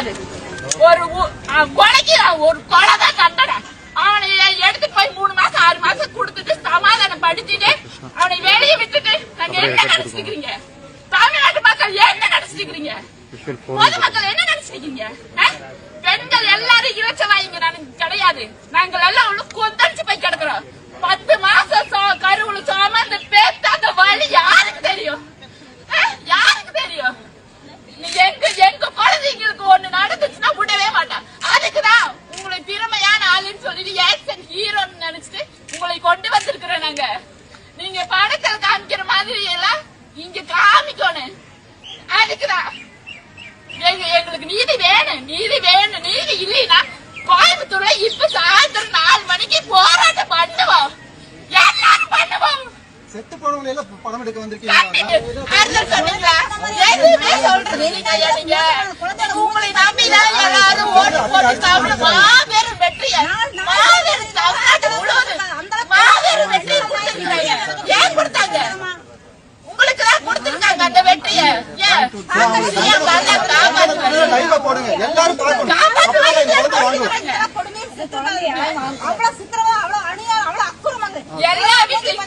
கிடையாது. ஒரு கொலைக்கு ஒரு கொலை தான் தண்டனை. அவனை எடுத்துட்டு போய் 3 மாசம் 6 மாசம் கொடுத்துட்டு சமாதானம் படுத்திட்டு அவனை வெளியே விட்டுட்டு நாங்க என்ன நினைச்சிருக்கீங்க? தமிழ்நாட்டு மக்கள் என்ன நினைச்சிருக்கீங்க? பொதுமக்கள் என்ன நினைச்சிருக்கீங்க? பெண்கள் எல்லாரும் இறைச்சவாயிங்க கிடையாது. நாங்கள் எல்லாம் ஒண்ணு கொந்தளிச்சு போய் கிடக்குறோம். 10 மாசம் கருவுல சுமந்து பேத்தாத வழி யாருக்கு தெரியும்? யாருக்கு தெரியும்? எங்க குழந்தைங்களுக்கு ஒண்ணு நடந்துச்சுன்னா விடவே மாட்டான். அதுக்குதான் உங்களை திறமையான ஆளுன்னு சொல்லிட்டு ஆக்சன் ஹீரோன்னு நினைச்சிட்டு உங்களை கொண்டு வந்திருக்கிறோம் நாங்க. நீங்க படத்தில் காமிக்கிற மாதிரி எல்லாம் இங்க காமிக்கணும். அதுக்குதான் எங்களுக்கு நீதி வேணும். நீதி வேணும். நீதி இல்லைன்னா கோயம்புத்தூர்ல இப்ப சாயந்தரம் 4 மணிக்கு போராட்டம் பண்ணுவோம். எல்லாரும் பண்ணுவோம். செத்து போனவங்க எல்லாம் படம் எடுக்க வந்திருக்கீங்க. உங்களை நம்பிதான் எல்லாரும் ஓட்டு போட்டு மாபெரும் வெற்றியை மாபெரும் தமிழ்நாட்டு முழுவதும் மாபெரும் வெற்றியை கொடுத்திருக்காங்க. ஏன் கொடுத்தாங்க? உங்களுக்கு தான் கொடுத்திருக்காங்க அந்த வெற்றியை. எல்லா வீட்டையும்